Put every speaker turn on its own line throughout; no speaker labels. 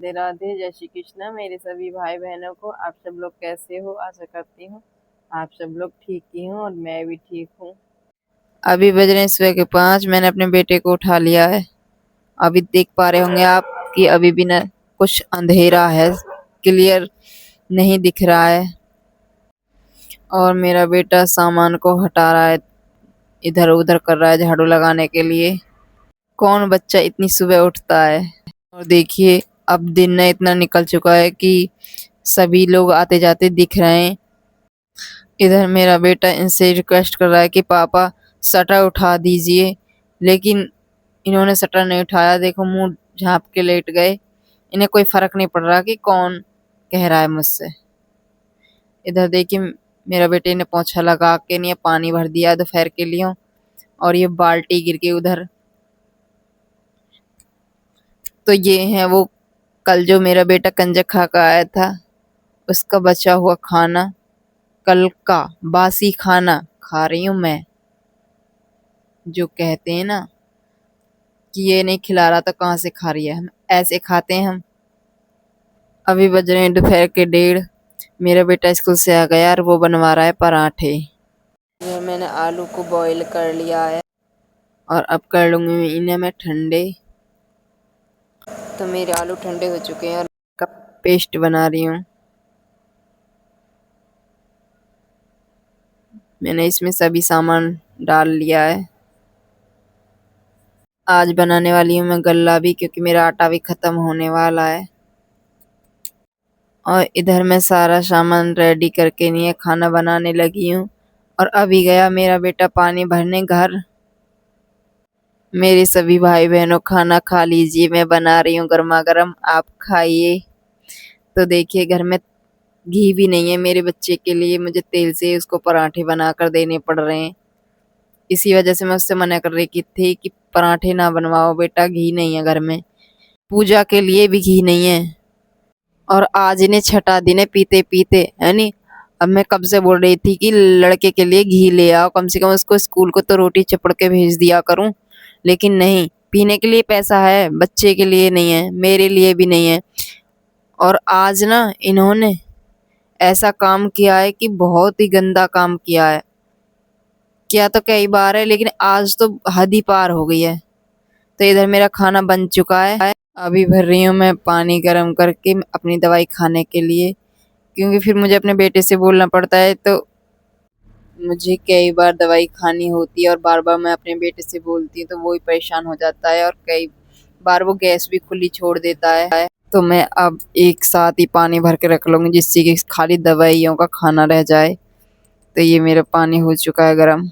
राधे राधे, जय श्री कृष्णा मेरे सभी भाई बहनों को। आप सब लोग कैसे हो? आशा करती हूँ आप सब लोग ठीक ही हो और मैं भी ठीक हूँ। अभी बज रहे हैं सुबह के 5। मैंने अपने बेटे को उठा लिया है। अभी देख पा रहे होंगे आप कि अभी भी ना कुछ अंधेरा है, क्लियर नहीं दिख रहा है। और मेरा बेटा सामान को हटा रहा है, इधर उधर कर रहा है झाड़ू लगाने के लिए। कौन बच्चा इतनी सुबह उठता है? और देखिए अब दिन ना इतना निकल चुका है कि सभी लोग आते जाते दिख रहे हैं। इधर मेरा बेटा इनसे रिक्वेस्ट कर रहा है कि पापा शटर उठा दीजिए, लेकिन इन्होंने शटर नहीं उठाया। देखो मुंह झाँप के लेट गए। इन्हें कोई फर्क नहीं पड़ रहा कि कौन कह रहा है मुझसे। इधर देखिए मेरा बेटे ने पोछा लगा के नहीं पानी भर दिया दोपहर के लिए, और ये बाल्टी गिर गई उधर। तो ये है वो कल जो मेरा बेटा कंजक खा कर आया था, उसका बचा हुआ खाना, कल का बासी खाना खा रही हूँ मैं। जो कहते हैं ना कि ये नहीं खिला रहा तो कहाँ से खा रही है, हम ऐसे खाते हैं हम। अभी बज रहे हैं दोपहर के 1:30। मेरा बेटा स्कूल से आ गया और वो बनवा रहा है पराठे। ये मैंने आलू को बॉईल कर लिया है और अब कर लूंगी इन्हें मैं ठंडे। तो मेरे आलू ठंडे हो चुके हैं और का पेस्ट बना रही हूँ। मैंने इसमें सभी सामान डाल लिया है। आज बनाने वाली हूँ मैं गल्ला भी, क्योंकि मेरा आटा भी खत्म होने वाला है। और इधर मैं सारा सामान रेडी करके नहीं खाना बनाने लगी हूँ। और अभी गया मेरा बेटा पानी भरने घर। मेरे सभी भाई बहनों खाना खा लीजिए, मैं बना रही हूँ गर्मा गर्म, आप खाइए। तो देखिए घर में घी भी नहीं है मेरे बच्चे के लिए, मुझे तेल से उसको पराठे बनाकर देने पड़ रहे हैं। इसी वजह से मैं उससे मना कर रही की थी कि पराठे ना बनवाओ बेटा, घी नहीं है घर में। पूजा के लिए भी घी नहीं है। और आज इन्हें छठा दिन है पीते पीते, है नी। अब मैं कब से बोल रही थी कि लड़के के लिए घी ले आओ, कम से कम उसको स्कूल को तो रोटी चपड़ के भेज दिया करूं। लेकिन नहीं, पीने के लिए पैसा है, बच्चे के लिए नहीं है, मेरे लिए भी नहीं है। और आज ना इन्होंने ऐसा काम किया है कि बहुत ही गंदा काम किया है। किया तो कई बार है, लेकिन आज तो हद ही पार हो गई है। तो इधर मेरा खाना बन चुका है। अभी भर रही हूँ मैं पानी गर्म करके अपनी दवाई खाने के लिए, क्योंकि फिर मुझे अपने बेटे से बोलना पड़ता है। तो मुझे कई बार दवाई खानी होती है और बार बार मैं अपने बेटे से बोलती हूँ, तो वो ही परेशान हो जाता है और कई बार वो गैस भी खुली छोड़ देता है। तो मैं अब एक साथ ही पानी भर के रख लूँगी, जिससे कि खाली दवाइयों का खाना रह जाए। तो ये मेरा पानी हो चुका है गर्म।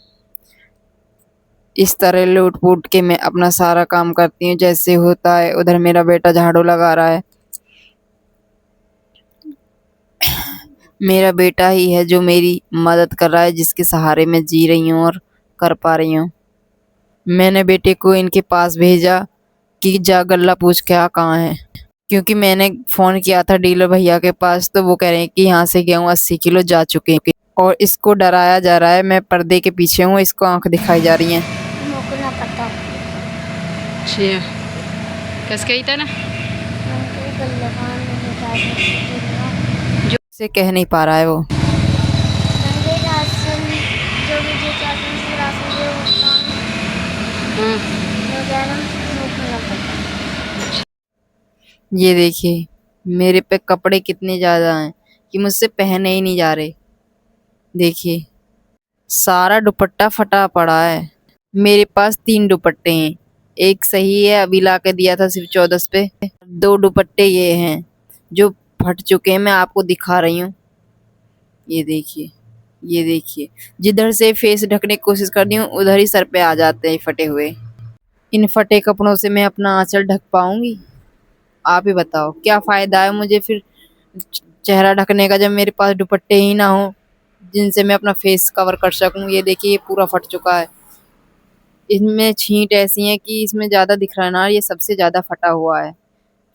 इस तरह लूट पूट के मैं अपना सारा काम करती हूँ जैसे होता है। उधर मेरा बेटा झाड़ू लगा रहा है। मेरा बेटा ही है जो मेरी मदद कर रहा है, जिसके सहारे मैं जी रही हूँ और कर पा रही हूँ। मैंने बेटे को इनके पास भेजा कि जा गल्ला पूछ के आ कहाँ है, क्योंकि मैंने फ़ोन किया था डीलर भैया के पास, तो वो कह रहे हैं कि यहाँ से गेहूँ 80 किलो जा चुके हैं। और इसको डराया जा रहा है। मैं पर्दे के पीछे हूँ, इसको आंख दिखाई जा रही है।
अच्छा कस कही था ना
जो से कह नहीं पा रहा है वो। ये देखिए मेरे पे कपड़े कितने ज्यादा हैं कि मुझसे पहने ही नहीं जा रहे। देखिए सारा दुपट्टा फटा पड़ा है। मेरे पास 3 दुपट्टे हैं। एक सही है, अभी ला के दिया था सिर्फ 14 पे। 2 दुपट्टे ये हैं जो फट चुके हैं, मैं आपको दिखा रही हूँ। ये देखिए, ये देखिए, जिधर से फेस ढकने की कोशिश करती हूँ उधर ही सर पे आ जाते हैं फटे हुए। इन फटे कपड़ों से मैं अपना आंचल ढक पाऊंगी? आप ही बताओ, क्या फायदा है मुझे फिर चेहरा ढकने का, जब मेरे पास दुपट्टे ही ना हो जिनसे मैं अपना फेस कवर कर सकूं। ये देखिए ये पूरा फट चुका है। इसमें छींट ऐसी है कि इसमें ज्यादा दिख रहा है ना, ये सबसे ज्यादा फटा हुआ है।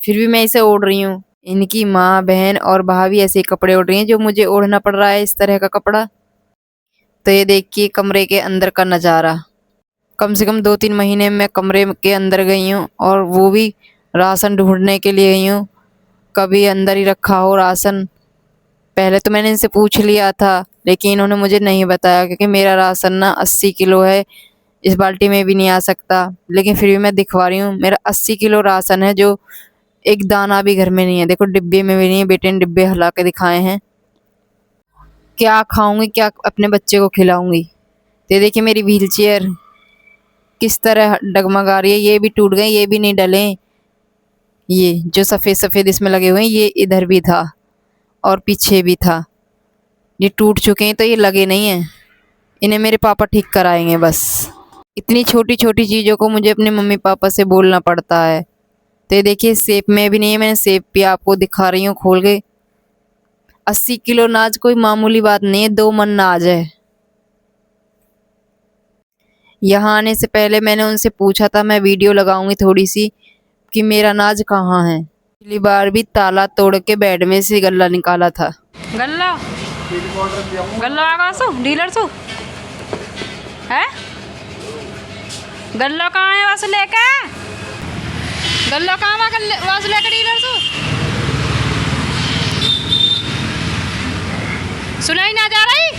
फिर भी मैं इसे ओढ़ रही हूँ। इनकी माँ बहन और भाभी ऐसे कपड़े ओढ़ रही हैं जो मुझे ओढ़ना पड़ रहा है इस तरह का कपड़ा। तो ये देखिए कमरे के अंदर का नजारा। कम से कम 2-3 महीने मैं कमरे के अंदर गई हूँ, और वो भी राशन ढूंढने के लिए गई हूँ। कभी अंदर ही रखा हो राशन। पहले तो मैंने इनसे पूछ लिया था, लेकिन इन्होंने मुझे नहीं बताया, क्योंकि मेरा राशन ना 80 किलो है, इस बाल्टी में भी नहीं आ सकता। लेकिन फिर भी मैं दिखवा रही हूँ, मेरा 80 किलो राशन है, जो एक दाना भी घर में नहीं है। देखो डिब्बे में भी नहीं है, बेटे ने डिब्बे हिला के दिखाए हैं। क्या खाऊंगी, क्या अपने बच्चे को खिलाऊंगी। तो देखिए मेरी व्हील चेयर किस तरह डगमगा रही है, ये भी टूट गए, ये भी नहीं डले। ये जो सफ़ेद सफ़ेद इसमें लगे हुए हैं, ये इधर भी था और पीछे भी था, ये टूट चुके हैं, तो ये लगे नहीं हैं। इन्हें मेरे पापा ठीक कराएंगे बस। इतनी छोटी छोटी चीज़ों को मुझे अपने मम्मी पापा से बोलना पड़ता है। तो ये देखिए सेब में भी नहीं है, मैंने सेब भी आपको दिखा रही हूँ खोल के। 80 किलो नाज कोई मामूली बात नहीं है, 2 मन नाज है। यहाँ आने से पहले मैंने उनसे पूछा था, मैं वीडियो लगाऊंगी थोड़ी सी, कि मेरा नाज कहाँ है। पिछली बार भी ताला तोड़ के बेड में से गल्ला निकाला था।
गल्ला गल्ला आगा सो डीलर सो है। गल्ला कहाँ है वस लेके, गल्ला कहाँ वस लेके डीलर सो सुनाई ना जा रही।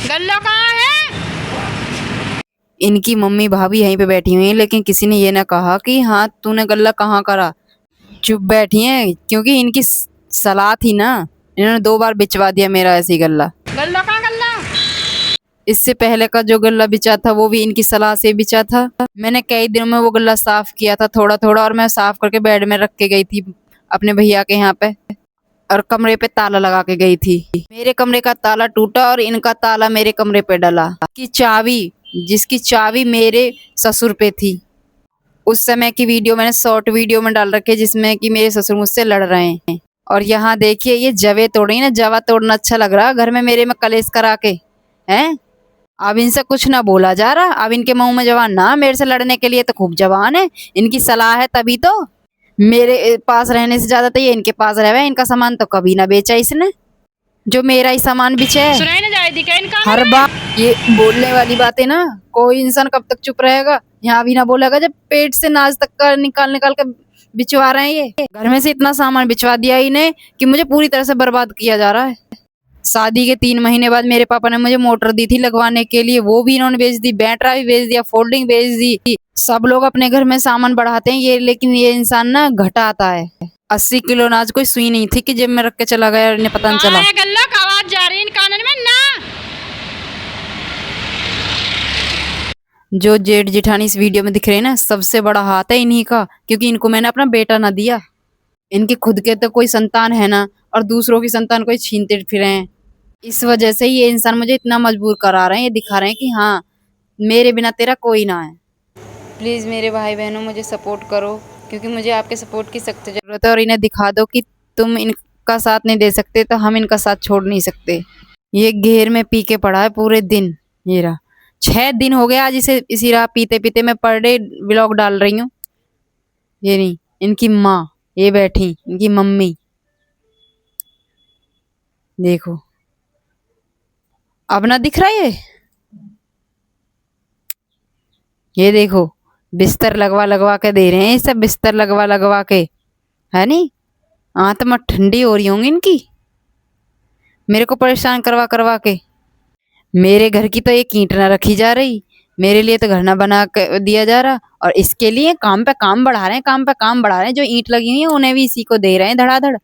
गल्ला कहाँ है।
इनकी मम्मी भाभी यहीं पे बैठी हुई हैं, लेकिन किसी ने ये ना कहा कि हाँ तूने गल्ला कहाँ करा। चुप बैठी हैं, क्योंकि इनकी सलाह थी ना, इन्होंने 2 बार बिचवा दिया मेरा ऐसे ही गल्ला।
गल्ला कहाँ गल्ला।
इससे पहले का जो गल्ला बिचा था वो भी इनकी सलाह से बिचा था। मैंने कई दिनों में वो गल्ला साफ किया था थोड़ा थोड़ा, और मैं साफ करके बेड में रख के गई थी अपने भैया के यहाँ पे, और कमरे पे ताला लगा के गई थी। मेरे कमरे का ताला टूटा और इनका ताला मेरे कमरे पे डला। जिसकी चाबी मेरे ससुर पे थी। उस समय की वीडियो मैंने शॉर्ट वीडियो में डाल रखी है, जिसमें कि मेरे ससुर मुझसे लड़ रहे हैं। और यहाँ देखिए ये जवे तोड़ रही है ना, जवा तोड़ना अच्छा लग रहा है घर में मेरे में कलेश करा के हैं। अब इनसे कुछ ना बोला जा रहा, अब इनके मुंह में जवान ना, मेरे से लड़ने के लिए तो खूब जवान है। इनकी सलाह है तभी तो। मेरे पास रहने से ज्यादा तो ये इनके पास रहे। इनका सामान तो कभी ना बेचा इसने, जो मेरा ही सामान बिछे है।
सुनाई ना जाए दिखे इनका
हर बार ये बोलने वाली बातें ना, कोई इंसान कब तक चुप रहेगा। यहाँ भी ना बोलेगा जब पेट से नाज तक का निकाल निकाल कर बिचवा रहे हैं। ये घर में से इतना सामान बिचवा दिया इन्हें कि मुझे पूरी तरह से बर्बाद किया जा रहा है। शादी के 3 महीने बाद मेरे पापा ने मुझे मोटर दी थी लगवाने के लिए, वो भी इन्होंने बेच दी, बैटरा भी बेच दिया, फोल्डिंग बेच दी। सब लोग अपने घर में सामान बढ़ाते हैं ये, लेकिन ये इंसान ना घटाता है। 80 किलो नाज कोई सुई नहीं थी कि जेब में रख के चला गया और इन्हें पता नहीं चला।
गल्ला का आवाज जा रही है इन कानन में ना।
जो जेठ जिठानी इस वीडियो में दिख रहे हैं ना, सबसे बड़ा हाथ है इन्हीं का, क्योंकि इनको मैंने अपना बेटा ना दिया। इनके खुद के तो कोई संतान है ना, और दूसरों की संतान कोई छीनते फिरे हैं। इस वजह से ये इंसान मुझे इतना मजबूर करा रहे हैं, ये दिखा रहे हैं कि हाँ मेरे बिना तेरा कोई ना है। प्लीज़ मेरे भाई बहनों मुझे सपोर्ट करो, क्योंकि मुझे आपके सपोर्ट की सख्त ज़रूरत है। और इन्हें दिखा दो कि तुम इनका साथ नहीं दे सकते तो हम इनका साथ छोड़ नहीं सकते। ये घेर में पी के पड़ा है पूरे दिन। ये रहा 6 दिन हो गया आज इसे इसी राह पीते पीते। मैं पर डे व्लॉग डाल रही हूँ। ये नहीं, इनकी माँ ये बैठी, इनकी मम्मी देखो, अब ना दिख रहा ये देखो बिस्तर लगवा लगवा के दे रहे हैं, सब बिस्तर लगवा लगवा के, है नहीं। आत्मा ठंडी हो रही होंगी इनकी, मेरे को परेशान करवा करवा के। मेरे घर की तो एक ईंट ना रखी जा रही, मेरे लिए तो घर ना बना कर दिया जा रहा, और इसके लिए काम पे काम बढ़ा रहे हैं, काम पे काम बढ़ा रहे हैं। जो ईंट लगी हुई है उन्हें भी इसी को दे रहे हैं धड़ाधड़।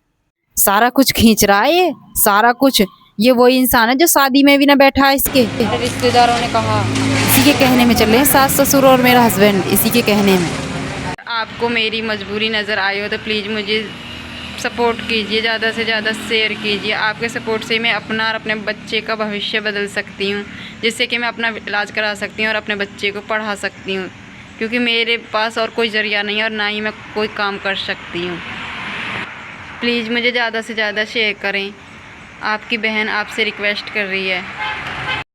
सारा कुछ खींच रहा है ये, सारा कुछ। ये वही इंसान है जो शादी में भी ना बैठा है इसके। रिश्तेदारों ने कहा, इसी के कहने में चल रहे हैं सास ससुर और मेरा हस्बैंड, इसी के कहने में।
आपको मेरी मजबूरी नज़र आई हो तो प्लीज़ मुझे सपोर्ट कीजिए, ज़्यादा से ज़्यादा शेयर कीजिए। आपके सपोर्ट से मैं अपना और अपने बच्चे का भविष्य बदल सकती हूँ, जिससे कि मैं अपना इलाज करा सकती हूँ और अपने बच्चे को पढ़ा सकती हूँ, क्योंकि मेरे पास और कोई ज़रिया नहीं है और ना ही मैं कोई काम कर सकती हूँ। प्लीज़ मुझे ज़्यादा से ज़्यादा शेयर करें, आपकी बहन आपसे रिक्वेस्ट कर रही है।